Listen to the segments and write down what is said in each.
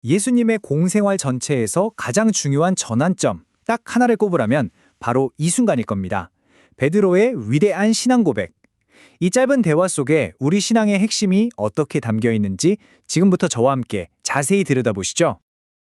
예수님의 공생활 전체에서 가장 중요한 전환점, 딱 하나를 꼽으라면 바로 이 순간일 겁니다. 베드로의 위대한 신앙 고백. 이 짧은 대화 속에 우리 신앙의 핵심이 어떻게 담겨 있는지 지금부터 저와 함께 자세히 들여다보시죠.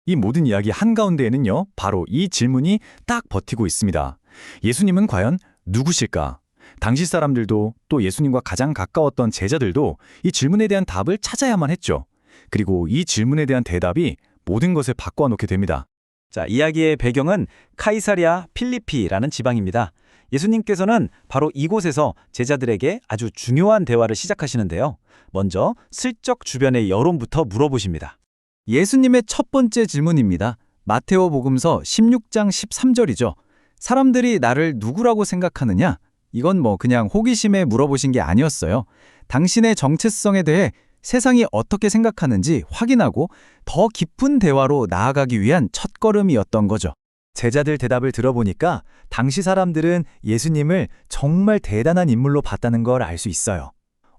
이 모든 이야기 한가운데에는요, 바로 이 질문이 딱 버티고 있습니다. 예수님은 과연 누구실까? 당시 사람들도 또 예수님과 가장 가까웠던 제자들도 이 질문에 대한 답을 찾아야만 했죠. 그리고 이 질문에 대한 대답이 모든 것을 바꿔 놓게 됩니다. 자, 이야기의 배경은 카이사랴 필리피라는 지방입니다. 예수님께서는 바로 이곳에서 제자들에게 아주 중요한 대화를 시작하시는데요. 먼저 슬쩍 주변의 여론부터 물어보십니다. 예수님의 첫 번째 질문입니다. 마테오 복음서 16장 13절이죠. 사람들이 나를 누구라고 생각하느냐? 이건 그냥 호기심에 물어보신 게 아니었어요. 당신의 정체성에 대해 세상이 어떻게 생각하는지 확인하고 더 깊은 대화로 나아가기 위한 첫걸음이었던 거죠. 제자들 대답을 들어보니까 당시 사람들은 예수님을 정말 대단한 인물로 봤다는 걸 알 수 있어요.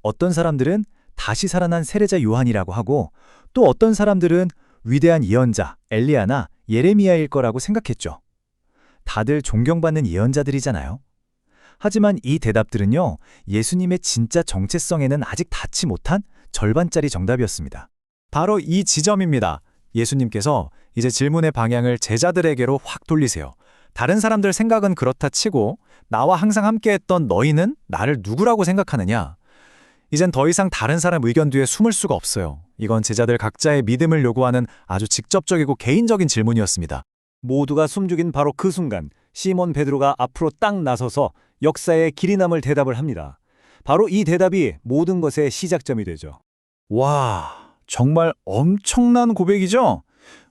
어떤 사람들은 다시 살아난 세례자 요한이라고 하고, 또 어떤 사람들은 위대한 예언자 엘리야나 예레미야일 거라고 생각했죠. 다들 존경받는 예언자들이잖아요. 하지만 이 대답들은요, 예수님의 진짜 정체성에는 아직 닿지 못한 절반짜리 정답이었습니다. 바로 이 지점입니다. 예수님께서 이제 질문의 방향을 제자들에게로 확 돌리세요. 다른 사람들 생각은 그렇다 치고 나와 항상 함께했던 너희는 나를 누구라고 생각하느냐? 이젠 더 이상 다른 사람 의견 뒤에 숨을 수가 없어요. 이건 제자들 각자의 믿음을 요구하는 아주 직접적이고 개인적인 질문이었습니다. 모두가 숨죽인 바로 그 순간 시몬 베드로가 앞으로 딱 나서서 역사의 길이 남을 대답을 합니다. 바로 이 대답이 모든 것의 시작점이 되죠. 와, 정말 엄청난 고백이죠?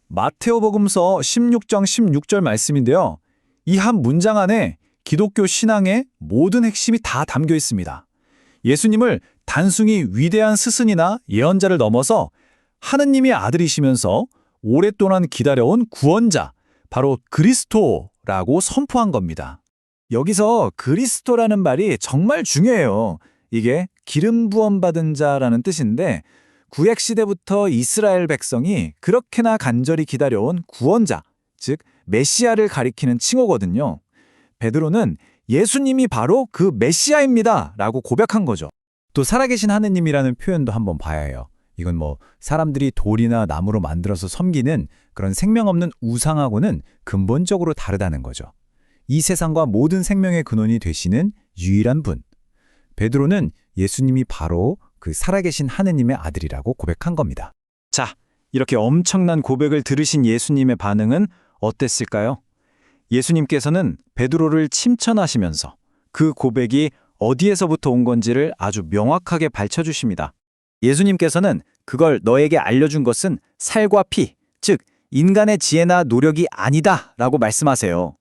마테오 복음서 16장 16절 말씀인데요. 이 한 문장 안에 기독교 신앙의 모든 핵심이 다 담겨 있습니다. 예수님을 단순히 위대한 스승이나 예언자를 넘어서 하느님의 아들이시면서 오랫동안 기다려온 구원자, 바로 그리스도라고 선포한 겁니다. 여기서 그리스도라는 말이 정말 중요해요. 이게 기름 부음 받은 자라는 뜻인데 구약 시대부터 이스라엘 백성이 그렇게나 간절히 기다려온 구원자, 즉 메시아를 가리키는 칭호거든요. 베드로는 예수님이 바로 그 메시아입니다 라고 고백한 거죠. 또 살아계신 하느님이라는 표현도 한번 봐야 해요. 이건 사람들이 돌이나 나무로 만들어서 섬기는 그런 생명 없는 우상하고는 근본적으로 다르다는 거죠. 이 세상과 모든 생명의 근원이 되시는 유일한 분. 베드로는 예수님이 바로 그 살아계신 하느님의 아들이라고 고백한 겁니다. 자, 이렇게 엄청난 고백을 들으신 예수님의 반응은 어땠을까요? 예수님께서는 베드로를 칭찬하시면서 그 고백이 어디에서부터 온 건지를 아주 명확하게 밝혀주십니다. 예수님께서는 그걸 너에게 알려준 것은 살과 피, 즉 인간의 지혜나 노력이 아니다 라고 말씀하세요.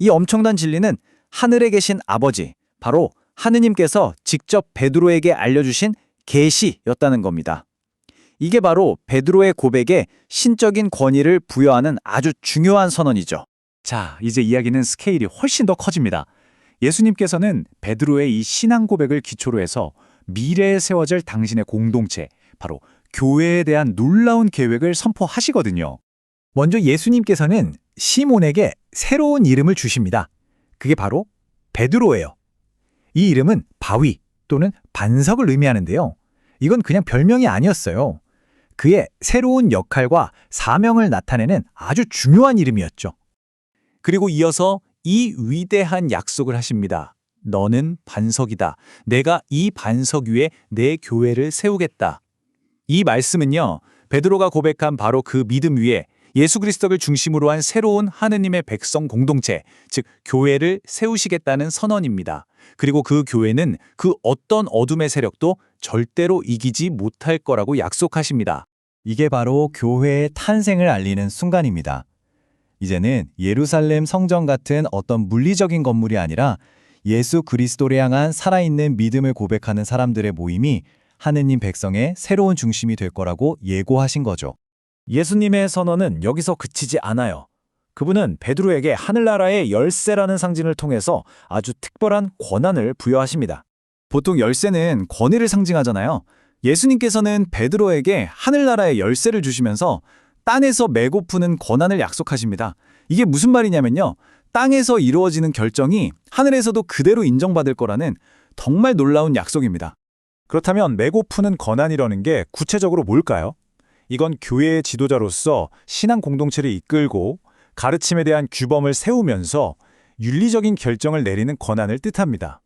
이 엄청난 진리는 하늘에 계신 아버지, 바로 하느님께서 직접 베드로에게 알려주신 계시였다는 겁니다. 이게 바로 베드로의 고백에 신적인 권위를 부여하는 아주 중요한 선언이죠. 자, 이제 이야기는 스케일이 훨씬 더 커집니다. 예수님께서는 베드로의 이 신앙 고백을 기초로 해서 미래에 세워질 당신의 공동체, 바로 교회에 대한 놀라운 계획을 선포하시거든요. 먼저 예수님께서는 시몬에게 새로운 이름을 주십니다. 그게 바로 베드로예요. 이 이름은 바위 또는 반석을 의미하는데요. 이건 그냥 별명이 아니었어요. 그의 새로운 역할과 사명을 나타내는 아주 중요한 이름이었죠. 그리고 이어서 이 위대한 약속을 하십니다. 너는 반석이다. 내가 이 반석 위에 내 교회를 세우겠다. 이 말씀은요, 베드로가 고백한 바로 그 믿음 위에 예수 그리스도를 중심으로 한 새로운 하느님의 백성 공동체, 즉 교회를 세우시겠다는 선언입니다. 그리고 그 교회는 그 어떤 어둠의 세력도 절대로 이기지 못할 거라고 약속하십니다. 이게 바로 교회의 탄생을 알리는 순간입니다. 이제는 예루살렘 성전 같은 어떤 물리적인 건물이 아니라 예수 그리스도를 향한 살아있는 믿음을 고백하는 사람들의 모임이 하느님 백성의 새로운 중심이 될 거라고 예고하신 거죠. 예수님의 선언은 여기서 그치지 않아요. 그분은 베드로에게 하늘나라의 열쇠라는 상징을 통해서 아주 특별한 권한을 부여하십니다. 보통 열쇠는 권위를 상징하잖아요. 예수님께서는 베드로에게 하늘나라의 열쇠를 주시면서 땅에서 메고 푸는 권한을 약속하십니다. 이게 무슨 말이냐면요. 땅에서 이루어지는 결정이 하늘에서도 그대로 인정받을 거라는 정말 놀라운 약속입니다. 그렇다면 메고 푸는 권한이라는 게 구체적으로 뭘까요? 이건 교회의 지도자로서 신앙 공동체를 이끌고 가르침에 대한 규범을 세우면서 윤리적인 결정을 내리는 권한을 뜻합니다.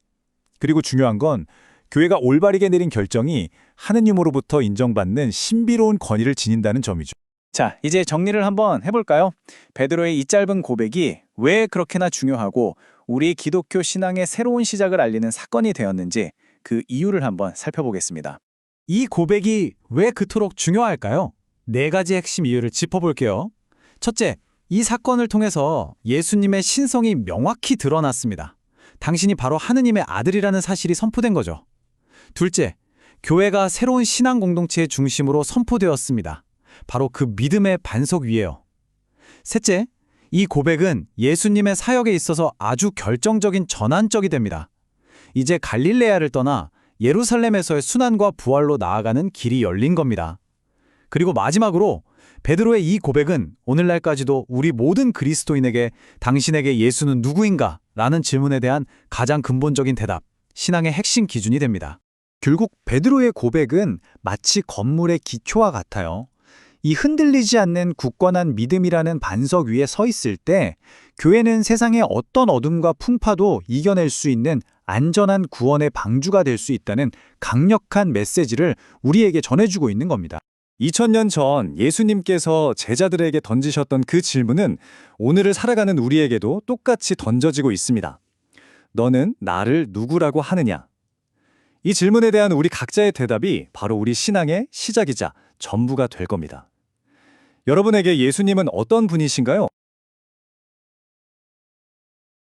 그리고 중요한 건 교회가 올바르게 내린 결정이 하느님으로부터 인정받는 신비로운 권위를 지닌다는 점이죠. 자, 이제 정리를 한번 해볼까요? 베드로의 이 짧은 고백이 왜 그렇게나 중요하고 우리 기독교 신앙의 새로운 시작을 알리는 사건이 되었는지 그 이유를 한번 살펴보겠습니다. 이 고백이 왜 그토록 중요할까요? 4가지 핵심 이유를 짚어볼게요. 첫째, 이 사건을 통해서 예수님의 신성이 명확히 드러났습니다. 당신이 바로 하느님의 아들이라는 사실이 선포된 거죠. 둘째, 교회가 새로운 신앙 공동체의 중심으로 선포되었습니다. 바로 그 믿음의 반석 위에요. 셋째, 이 고백은 예수님의 사역에 있어서 아주 결정적인 전환점이 됩니다. 이제 갈릴레아를 떠나 예루살렘에서의 순환과 부활로 나아가는 길이 열린 겁니다. 그리고 마지막으로 베드로의 이 고백은 오늘날까지도 우리 모든 그리스도인에게 당신에게 예수는 누구인가? 라는 질문에 대한 가장 근본적인 대답, 신앙의 핵심 기준이 됩니다. 결국 베드로의 고백은 마치 건물의 기초와 같아요. 이 흔들리지 않는 굳건한 믿음이라는 반석 위에 서 있을 때 교회는 세상의 어떤 어둠과 풍파도 이겨낼 수 있는 안전한 구원의 방주가 될 수 있다는 강력한 메시지를 우리에게 전해주고 있는 겁니다. 2000년 전 예수님께서 제자들에게 던지셨던 그 질문은 오늘을 살아가는 우리에게도 똑같이 던져지고 있습니다. 너는 나를 누구라고 하느냐? 이 질문에 대한 우리 각자의 대답이 바로 우리 신앙의 시작이자 전부가 될 겁니다. 여러분에게 예수님은 어떤 분이신가요?